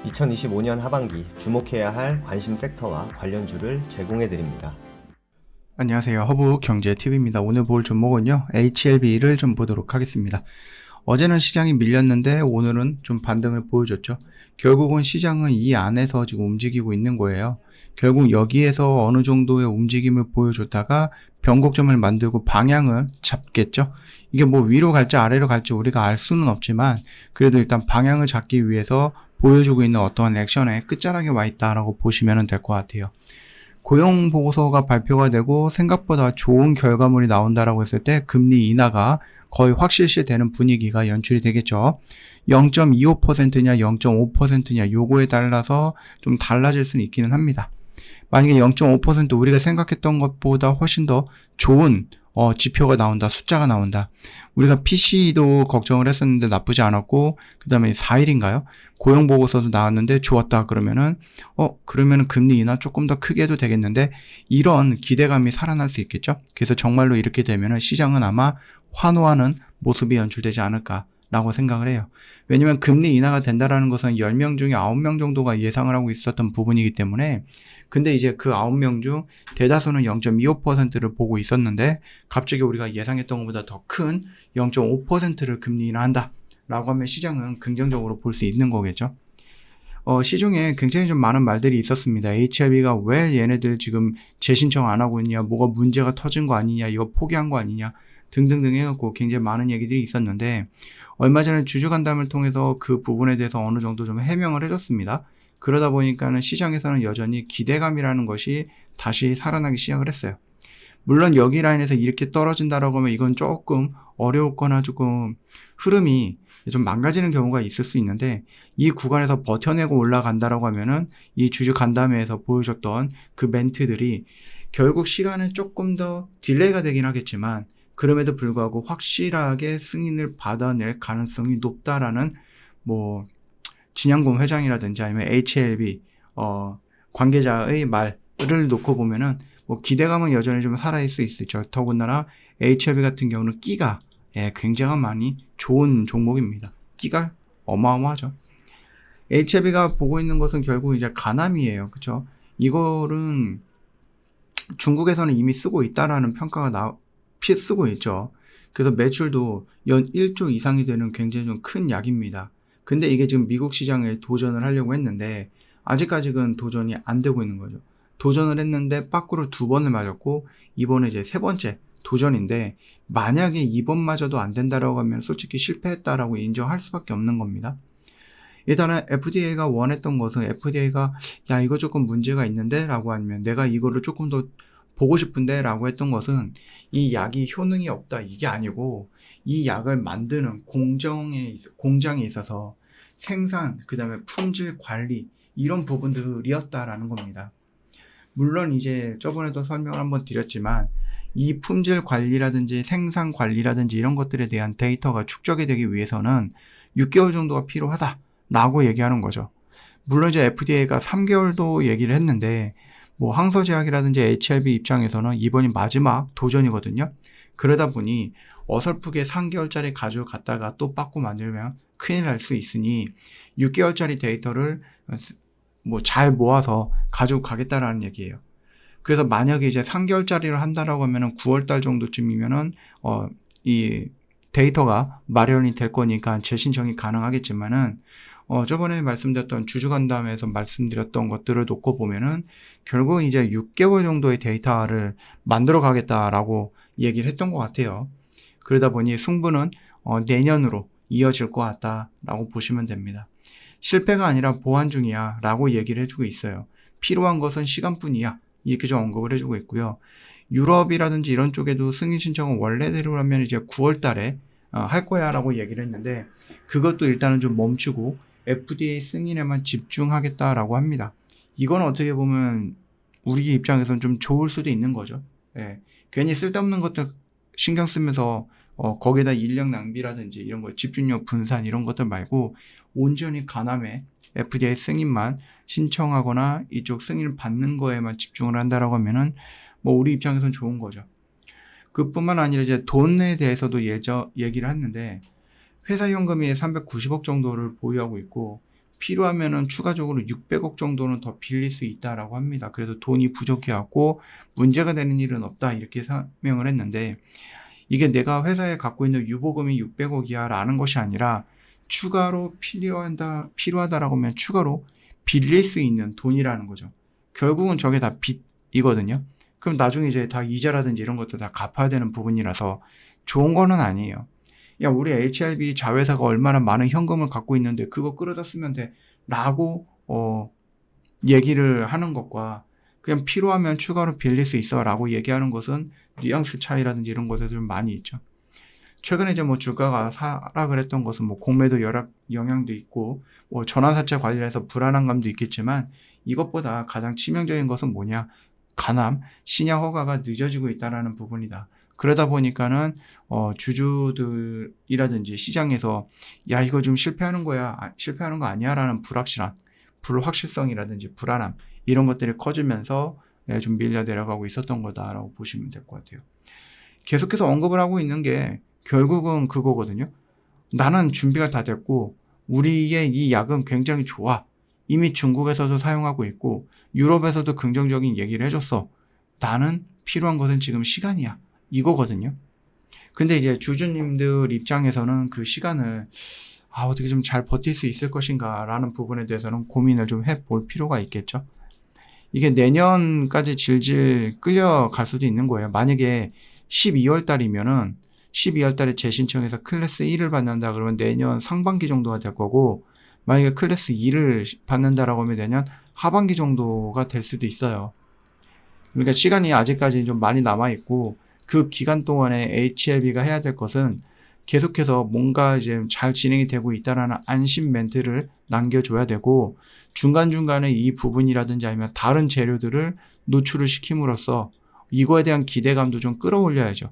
2025년 하반기 주목해야 할 관심 섹터와 관련주를 제공해 드립니다. 안녕하세요. 허브경제TV입니다. 오늘 볼 종목은요, HLB를 좀 보도록 하겠습니다. 어제는 시장이 밀렸는데 오늘은 좀 반등을 보여줬죠. 결국은 시장은 이 안에서 지금 움직이고 있는 거예요. 결국 여기에서 어느 정도의 움직임을 보여줬다가 변곡점을 만들고 방향을 잡겠죠. 이게 뭐 위로 갈지 아래로 갈지 우리가 알 수는 없지만 그래도 일단 방향을 잡기 위해서 보여주고 있는 어떠한 액션의 끝자락에 와 있다라고 보시면 될 것 같아요. 고용 보고서가 발표가 되고 생각보다 좋은 결과물이 나온다라고 했을 때 금리 인하가 거의 확실시되는 분위기가 연출이 되겠죠. 0.25%냐 0.5%냐 요거에 따라서 좀 달라질 수는 있기는 합니다. 만약에 0.5% 우리가 생각했던 것보다 훨씬 더 좋은 지표가 나온다, 숫자가 나온다. 우리가 PC도 걱정을 했었는데 나쁘지 않았고, 그 다음에 4일인가요? 고용보고서도 나왔는데 좋았다 그러면은, 그러면은 금리 인하 조금 더 크게 해도 되겠는데, 이런 기대감이 살아날 수 있겠죠? 그래서 정말로 이렇게 되면은 시장은 아마 환호하는 모습이 연출되지 않을까. 라고 생각을 해요. 왜냐면 금리 인하가 된다라는 것은 10명 중에 9명 정도가 예상을 하고 있었던 부분이기 때문에 근데 이제 그 9명 중 대다수는 0.25%를 보고 있었는데 갑자기 우리가 예상했던 것보다 더 큰 0.5%를 금리 인하한다 라고 하면 시장은 긍정적으로 볼 수 있는 거겠죠. 시중에 굉장히 좀 많은 말들이 있었습니다. HLB가 왜 얘네들 지금 재신청 안 하고 있냐, 뭐가 문제가 터진 거 아니냐, 이거 포기한 거 아니냐 등등등 해갖고 굉장히 많은 얘기들이 있었는데 얼마 전에 주주간담을 통해서 그 부분에 대해서 어느 정도 좀 해명을 해줬습니다. 그러다 보니까는 시장에서는 여전히 기대감이라는 것이 다시 살아나기 시작을 했어요. 물론 여기 라인에서 이렇게 떨어진다라고 하면 이건 조금 어려웠거나 조금 흐름이 좀 망가지는 경우가 있을 수 있는데 이 구간에서 버텨내고 올라간다라고 하면은 이 주주 간담회에서 보여줬던 그 멘트들이 결국 시간은 조금 더 딜레이가 되긴 하겠지만 그럼에도 불구하고 확실하게 승인을 받아낼 가능성이 높다라는 진양공 회장이라든지 아니면 HLB 관계자의 말을 놓고 보면은 기대감은 여전히 좀 살아있을 수 있죠. 더군다나 HLB 같은 경우는 끼가 굉장히 많이 좋은 종목입니다. 끼가 어마어마하죠. HLB가 보고 있는 것은 결국 이제 가남이에요. 그렇죠? 이거는 중국에서는 이미 쓰고 있다라는 평가가 쓰고 있죠. 그래서 매출도 연 1조 이상이 되는 굉장히 좀 큰 약입니다. 근데 이게 지금 미국 시장에 도전을 하려고 했는데 아직까지는 도전이 안 되고 있는 거죠. 도전을 했는데 빠꾸로 2번을 맞았고 이번에 이제 3번째 도전인데 만약에 이번마저도 안 된다라고 하면 솔직히 실패했다라고 인정할 수밖에 없는 겁니다. 일단은 FDA가 원했던 것은 FDA가 야 이거 조금 문제가 있는데 라고 하면 내가 이거를 조금 더 보고 싶은데 라고 했던 것은 이 약이 효능이 없다 이게 아니고 이 약을 만드는 공장에 있어서 생산 그 다음에 품질 관리 이런 부분들이었다라는 겁니다. 물론 이제 저번에도 설명을 한번 드렸지만 이 품질 관리라든지 생산 관리라든지 이런 것들에 대한 데이터가 축적이 되기 위해서는 6개월 정도가 필요하다라고 얘기하는 거죠. 물론 이제 FDA가 3개월도 얘기를 했는데 항서제약이라든지 HLB 입장에서는 이번이 마지막 도전이거든요. 그러다 보니 어설프게 3개월짜리 가져갔다가 또 빠꾸 만들면 큰일 날 수 있으니 6개월짜리 데이터를 잘 모아서 가지고 가겠다라는 얘기예요. 그래서 만약에 이제 3개월짜리를 한다라고 하면은 9월달 정도쯤이면은 이 데이터가 마련이 될 거니까 재신청이 가능하겠지만은 저번에 말씀드렸던 주주간담회에서 말씀드렸던 것들을 놓고 보면은 결국 이제 6개월 정도의 데이터를 만들어 가겠다라고 얘기를 했던 것 같아요. 그러다 보니 승부는 내년으로 이어질 것 같다라고 보시면 됩니다. 실패가 아니라 보완 중이야 라고 얘기를 해주고 있어요. 필요한 것은 시간뿐이야 이렇게 좀 언급을 해주고 있고요. 유럽이라든지 이런 쪽에도 승인 신청은 원래대로라면 이제 9월 달에 할 거야 라고 얘기를 했는데 그것도 일단은 좀 멈추고 FDA 승인에만 집중하겠다라고 합니다. 이건 어떻게 보면 우리 입장에서는 좀 좋을 수도 있는 거죠. 괜히 쓸데없는 것들 신경 쓰면서 거기에다 인력 낭비라든지 이런 거 집중력 분산 이런 것들 말고 온전히 가남에 FDA 승인만 신청하거나 이쪽 승인을 받는 거에만 집중을 한다라고 하면은 우리 입장에서는 좋은 거죠. 그뿐만 아니라 이제 돈에 대해서도 얘기를 했는데 회사 현금이 390억 정도를 보유하고 있고 필요하면은 추가적으로 600억 정도는 더 빌릴 수 있다라고 합니다. 그래도 돈이 부족해갖고 문제가 되는 일은 없다 이렇게 설명을 했는데, 이게 내가 회사에 갖고 있는 유보금이 600억이야 라는 것이 아니라 추가로 필요하다라고 하면 추가로 빌릴 수 있는 돈이라는 거죠. 결국은 저게 다 빚이거든요. 그럼 나중에 이제 다 이자라든지 이런 것도 다 갚아야 되는 부분이라서 좋은 거는 아니에요. 야, 우리 HLB 자회사가 얼마나 많은 현금을 갖고 있는데 그거 끌어다 쓰면 돼 라고 얘기를 하는 것과 그냥 필요하면 추가로 빌릴 수 있어 라고 얘기하는 것은 뉘앙스 차이라든지 이런 것들이 좀 많이 있죠. 최근에 이제 뭐 주가가 하락을 했던 것은 뭐 공매도 영향도 있고 뭐 전환사채 관련해서 불안한 감도 있겠지만, 이것보다 가장 치명적인 것은 뭐냐? 가남, 신약 허가가 늦어지고 있다는 부분이다. 그러다 보니까는 주주들이라든지 시장에서 야, 이거 좀 실패하는 거야, 실패하는 거 아니야 라는 불확실성이라든지 불안함, 이런 것들이 커지면서 좀 밀려 내려가고 있었던 거다라고 보시면 될 것 같아요. 계속해서 언급을 하고 있는 게 결국은 그거거든요. 나는 준비가 다 됐고 우리의 이 약은 굉장히 좋아. 이미 중국에서도 사용하고 있고 유럽에서도 긍정적인 얘기를 해줬어. 나는 필요한 것은 지금 시간이야. 이거거든요. 근데 이제 주주님들 입장에서는 그 시간을 어떻게 좀 잘 버틸 수 있을 것인가 라는 부분에 대해서는 고민을 좀 해볼 필요가 있겠죠. 이게 내년까지 질질 끌려갈 수도 있는 거예요. 만약에 12월 달이면은 12월 달에 재신청해서 클래스 1을 받는다 그러면 내년 상반기 정도가 될 거고, 만약에 클래스 2를 받는다라고 하면 내년 하반기 정도가 될 수도 있어요. 그러니까 시간이 아직까지 좀 많이 남아있고, 그 기간 동안에 HLB가 해야 될 것은 계속해서 뭔가 이제 잘 진행이 되고 있다라는 안심 멘트를 남겨줘야 되고, 중간중간에 이 부분이라든지 아니면 다른 재료들을 노출을 시킴으로써 이거에 대한 기대감도 좀 끌어올려야죠.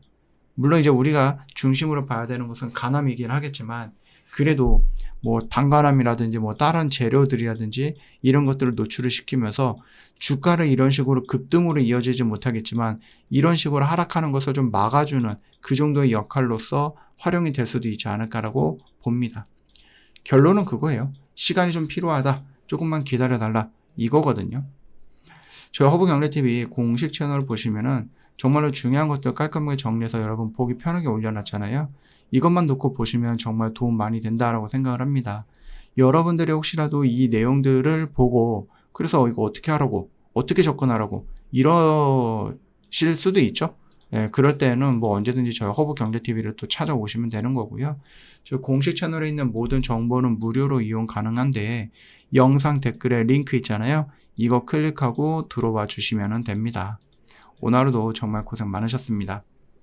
물론 이제 우리가 중심으로 봐야 되는 것은 간암이긴 하겠지만, 그래도 뭐 단간암이라든지 뭐 다른 재료들이라든지 이런 것들을 노출을 시키면서 주가를 이런 식으로 급등으로 이어지지 못하겠지만 이런 식으로 하락하는 것을 좀 막아주는 그 정도의 역할로서 활용이 될 수도 있지 않을까라고 봅니다. 결론은 그거예요. 시간이 좀 필요하다. 조금만 기다려달라. 이거거든요. 저희 허브경제TV 공식 채널을 보시면은 정말로 중요한 것들 깔끔하게 정리해서 여러분 보기 편하게 올려놨잖아요. 이것만 놓고 보시면 정말 도움 많이 된다라고 생각을 합니다. 여러분들이 혹시라도 이 내용들을 보고 그래서 이거 어떻게 하라고, 어떻게 접근하라고 이러실 수도 있죠. 그럴 때는 뭐 언제든지 저희 허브경제TV를 또 찾아오시면 되는 거고요. 저 공식 채널에 있는 모든 정보는 무료로 이용 가능한데 영상 댓글에 링크 있잖아요. 이거 클릭하고 들어와 주시면 됩니다. 오늘 하루도 정말 고생 많으셨습니다.